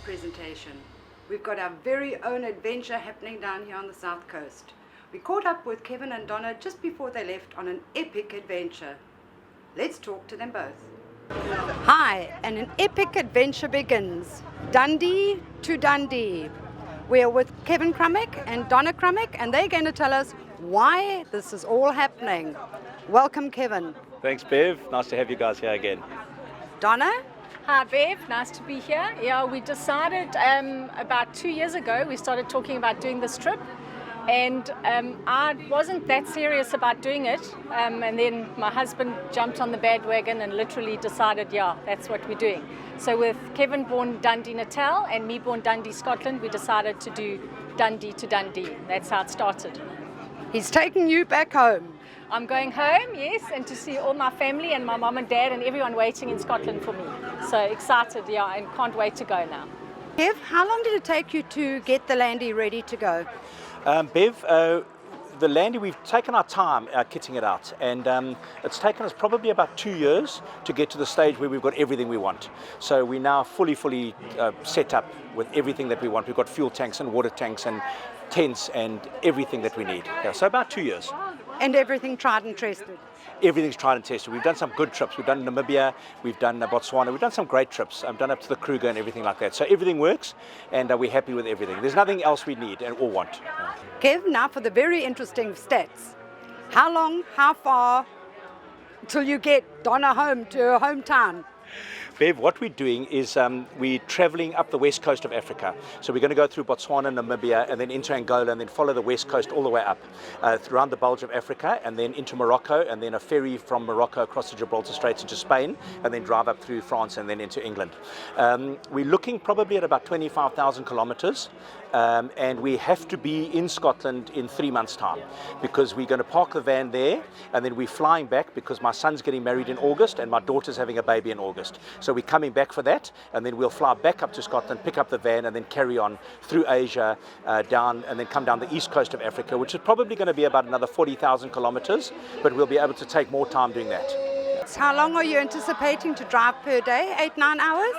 presentation. We've got our very own adventure happening down here on the South Coast. We caught up with Kevin and Donna just before they left on an epic adventure. Let's talk to them both. Hi, and an epic adventure begins. Dundee to Dundee. We're with Kevin Krummeck and Donna Krummeck, and they're going to tell us why this is all happening. Welcome, Kevin. Thanks, Bev. Nice to have you guys here again. Donna? Hi Bev, nice to be here. Yeah, we decided about 2 years ago, we started talking about doing this trip, and I wasn't that serious about doing it, and then my husband jumped on the bandwagon and literally decided, yeah, that's what we're doing. So with Kevin born Dundee, Natal, and me born Dundee, Scotland, we decided to do Dundee to Dundee. That's how it started. He's taking you back home. I'm going home, yes, and to see all my family and my mum and dad and everyone waiting in Scotland for me. So excited, yeah, and can't wait to go now. Kev, how long did it take you to get the landy ready to go? Bev, the landy, we've taken our time kitting it out, and it's taken us probably about 2 years to get to the stage where we've got everything we want. So we're now fully set up with everything that we want. We've got fuel tanks and water tanks and tents and everything that we need. Yeah, so about 2 years. And everything tried and tested? Everything's tried and tested. We've done some good trips. We've done Namibia, we've done Botswana, we've done some great trips. I've done up to the Kruger and everything like that. So everything works, and we're happy with everything. There's nothing else we need or want. Kev, now for the very interesting stats. How long, how far till you get Donna home to her hometown? Bev, what we're doing is we're traveling up the west coast of Africa. So we're going to go through Botswana, Namibia, and then into Angola, and then follow the west coast all the way up around the bulge of Africa, and then into Morocco, and then a ferry from Morocco across the Gibraltar Straits into Spain, and then drive up through France and then into England. We're looking probably at about 25,000 kilometers, and we have to be in Scotland in 3 months' time, because we're going to park the van there, and then we're flying back because my son's getting married in August and my daughter's having a baby in August. So we're coming back for that, and then we'll fly back up to Scotland, pick up the van, and then carry on through Asia, down, and then come down the east coast of Africa, which is probably going to be about another 40,000 kilometers, but we'll be able to take more time doing that. How long are you anticipating to drive per day? 8-9 hours?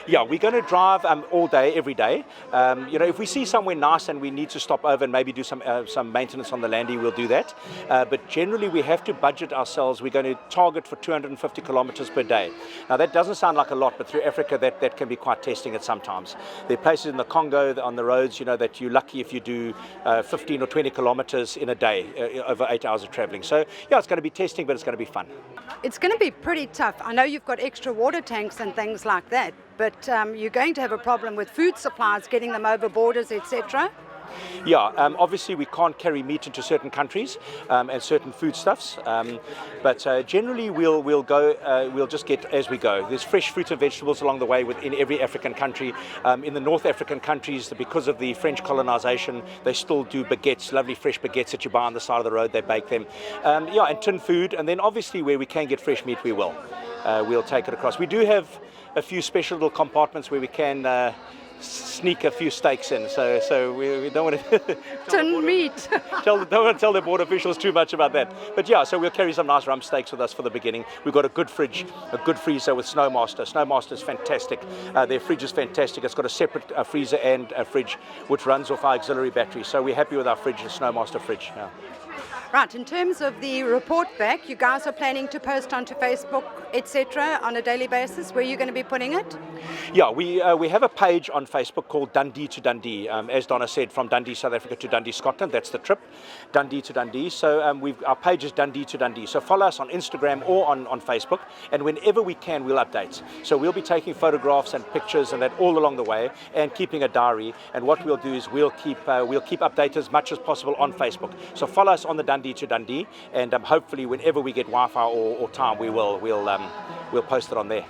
Yeah, we're going to drive all day, every day. If we see somewhere nice and we need to stop over and maybe do some maintenance on the landy, we'll do that. But generally, we have to budget ourselves. We're going to target for 250 kilometers per day. Now, that doesn't sound like a lot, but through Africa, that can be quite testing at sometimes. There are places in the Congo on the roads, that you're lucky if you do 15 or 20 kilometers in a day, over 8 hours of traveling. So, yeah, it's going to be testing, but it's going to be fun. It's going to be pretty tough. I know you've got extra water tanks and things like that, but you're going to have a problem with food supplies, getting them over borders, etc. Yeah, obviously we can't carry meat into certain countries and certain foodstuffs, but generally we'll just get as we go. There's fresh fruits and vegetables along the way within every African country. In the North African countries, because of the French colonization, they still do baguettes, lovely fresh baguettes that you buy on the side of the road. They bake them. And tin food, and then obviously where we can get fresh meat, we will. We'll take it across. We do have a few special little compartments where we can sneak a few steaks in, so we don't want to tin meat. Don't want to tell the border officials too much about that. But yeah, so we'll carry some nice rump steaks with us for the beginning. We've got a good fridge, a good freezer with Snowmaster. Snowmaster is fantastic. Their fridge is fantastic. It's got a separate freezer and a fridge which runs off our auxiliary battery. So we're happy with our fridge, the Snowmaster fridge. Yeah. Right, in terms of the report back, you guys are planning to post onto Facebook, etc. on a daily basis. Where are you going to be putting it? Yeah, we have a page on Facebook called Dundee to Dundee. As Donna said, from Dundee, South Africa to Dundee, Scotland. That's the trip, Dundee to Dundee. So our page is Dundee to Dundee. So follow us on Instagram or on Facebook, and whenever we can, we'll update. So we'll be taking photographs and pictures and that all along the way, and keeping a diary. And what we'll do is we'll keep updated as much as possible on Facebook. So follow us on the Dundee to Dundee, and hopefully whenever we get Wi-Fi or time, we'll post it on there.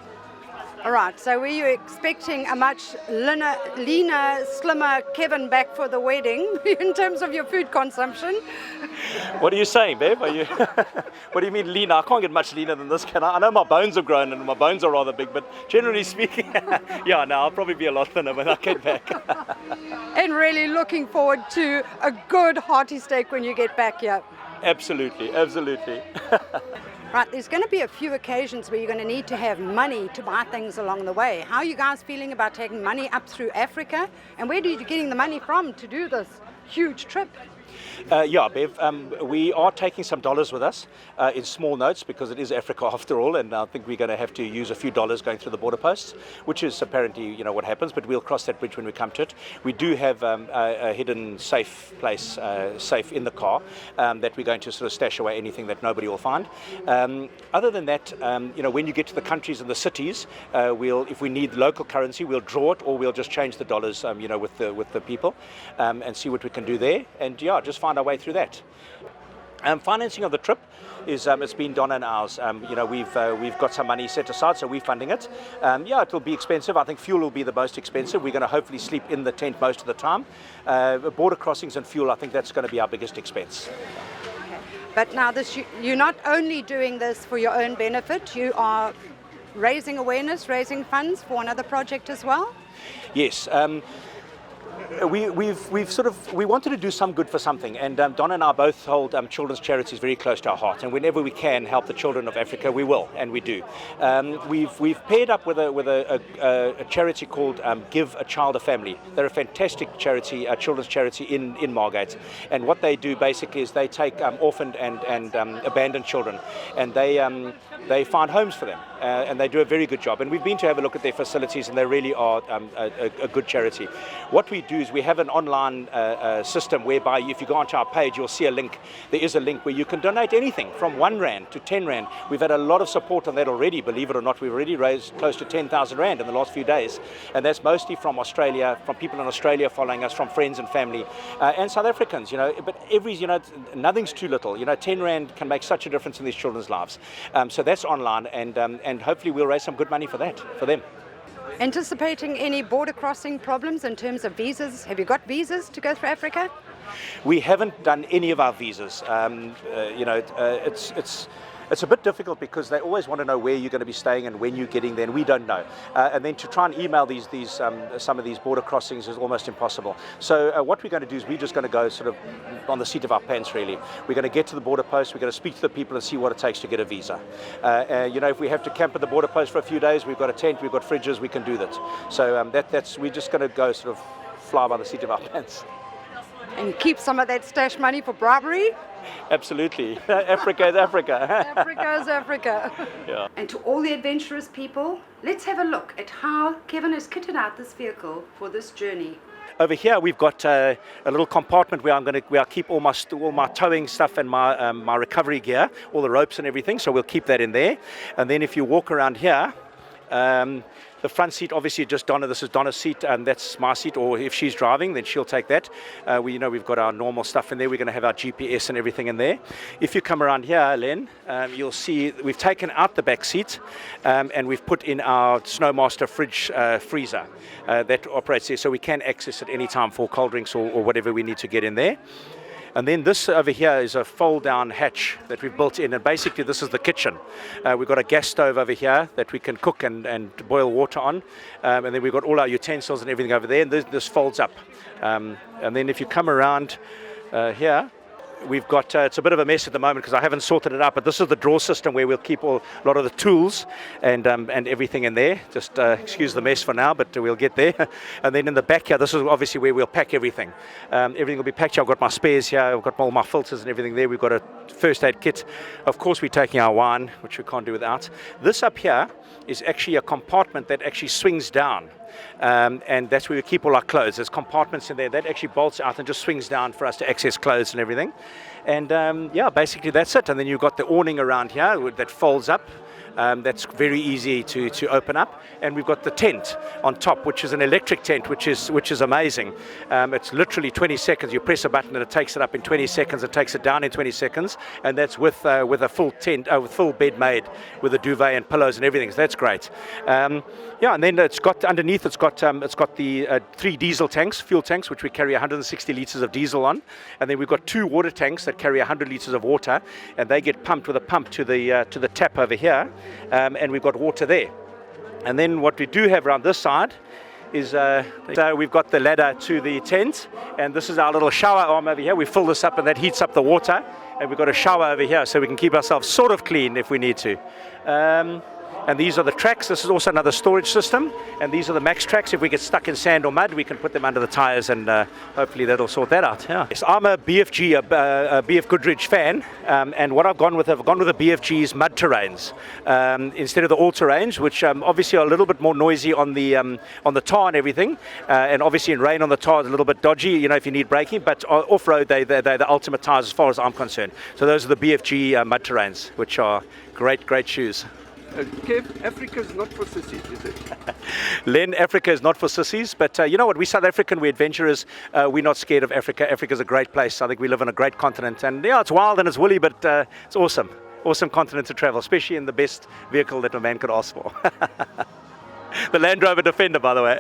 All right, so were you expecting a much leaner, slimmer Kevin back for the wedding in terms of your food consumption? What are you saying, babe? What do you mean leaner? I can't get much leaner than this, can I? I know my bones have grown and my bones are rather big, but generally speaking, yeah, no, I'll probably be a lot thinner when I get back. And really looking forward to a good hearty steak when you get back here. Absolutely, absolutely. Right, there's going to be a few occasions where you're going to need to have money to buy things along the way. How are you guys feeling about taking money up through Africa? And where are you getting the money from to do this huge trip? Yeah, Bev, we are taking some dollars with us in small notes because it is Africa after all, and I think we're going to have to use a few dollars going through the border posts, which is apparently what happens, but we'll cross that bridge when we come to it. We do have a hidden safe place, safe in the car, that we're going to sort of stash away anything that nobody will find. Other than that, when you get to the countries and the cities, if we need local currency, we'll draw it, or we'll just change the dollars, with the people, and see what we can do there, and just find our way through that. Financing of the trip is it's been Donna and ours. We've got some money set aside, so we're funding it. It will be expensive. I think fuel will be the most expensive. We're going to hopefully sleep in the tent most of the time. Border crossings and fuel, I think that's going to be our biggest expense. But now you're not only doing this for your own benefit, you are raising awareness, raising funds for another project as well? Yes. We wanted to do some good for something, and Donna and I both hold children's charities very close to our heart, and whenever we can help the children of Africa, we will, and we do. We've paired up with a charity called Give a Child a Family. They're a fantastic charity, a children's charity in Margate, and what they do basically is they take orphaned and abandoned children, and they find homes for them, and they do a very good job. And we've been to have a look at their facilities, and they really are a good charity. What we do is we have an online system whereby if you go onto our page, you'll see a link. There is a link where you can donate anything from R1 to 10 Rand. We've had a lot of support on that already, believe it or not. We've already raised close to 10,000 Rand in the last few days, and that's mostly from Australia, from people in Australia following us, from friends and family, and South Africans. But nothing's too little. 10 Rand can make such a difference in these children's lives. So that's online, and hopefully we'll raise some good money for them. Anticipating any border crossing problems in terms of visas? Have you got visas to go through Africa? We haven't done any of our visas. It's a bit difficult because they always want to know where you're going to be staying and when you're getting there, and we don't know. And then to try and email some of these border crossings is almost impossible. So what we're going to do is we're just going to go sort of on the seat of our pants, really. We're going to get to the border post, we're going to speak to the people and see what it takes to get a visa. If we have to camp at the border post for a few days, we've got a tent, we've got fridges, we can do that. So we're just going to go sort of fly by the seat of our pants. And keep some of that stash money for bribery? Absolutely. Africa is Africa. Africa is Africa. Yeah. And to all the adventurous people, let's have a look at how Kevin has kitted out this vehicle for this journey. Over here we've got a little compartment where I keep all my towing stuff and my recovery gear, all the ropes and everything, so we'll keep that in there. And then if you walk around here, the front seat, obviously, just Donna. This is Donna's seat, and that's my seat. Or if she's driving, then she'll take that. We've got our normal stuff in there. We're going to have our GPS and everything in there. If you come around here, Len, you'll see we've taken out the back seat, and we've put in our Snowmaster freezer that operates there, so we can access it any time for cold drinks or whatever we need to get in there. And then this over here is a fold-down hatch that we've built in, and basically this is the kitchen. We've got a gas stove over here that we can cook and boil water on, and then we've got all our utensils and everything over there, and this folds up. And then if you come around here, we've got, it's a bit of a mess at the moment because I haven't sorted it out, but this is the drawer system where we'll keep a lot of the tools and everything in there. Just excuse the mess for now, but we'll get there. And then in the back here, this is obviously where we'll pack everything. Everything will be packed here. I've got my spares here. I've got all my filters and everything there. We've got a first aid kit. Of course, we're taking our wine, which we can't do without. This up here is actually a compartment that actually swings down. And that's where we keep all our clothes. There's compartments in there that actually bolts out and just swings down for us to access clothes and everything. And basically that's it. And then you've got the awning around here that folds up. That's very easy to open up, and we've got the tent on top, which is an electric tent, which is amazing. It's literally 20 seconds. You press a button and it takes it up in 20 seconds. It takes it down in 20 seconds, and that's with a full tent, full bed made with a duvet and pillows and everything. So that's great. And then it's got underneath. It's got the 3 diesel tanks, fuel tanks, which we carry 160 liters of diesel on, and then we've got 2 water tanks that carry 100 liters of water, and they get pumped with a pump to the tap over here. And we've got water there. And then what we do have around this side is we've got the ladder to the tent, and this is our little shower arm over here. We fill this up and that heats up the water, And we've got a shower over here, so we can keep ourselves sort of clean if we need to. And these are the tracks. This is also another storage system. And these are the max tracks. If we get stuck in sand or mud, we can put them under the tires, and hopefully that'll sort that out. Yeah. Yes, I'm a BFG, a BF Goodrich fan, and what I've gone with a BFG's mud terrains instead of the all-terrains, which obviously are a little bit more noisy on the tar and everything, and obviously in rain on the tar is a little bit dodgy, you know, if you need braking. But off-road, they're the ultimate tires as far as I'm concerned. So those are the BFG mud terrains, which are great shoes. Kev, Africa is not for sissies, is it? Len, Africa is not for sissies, but you know what? We South African, we're adventurers. We're not scared of Africa. Africa's a great place. I think we live on a great continent, and yeah, it's wild and it's woolly, but it's awesome. Awesome continent to travel, especially in the best vehicle that a man could ask for. The Land Rover Defender, by the way.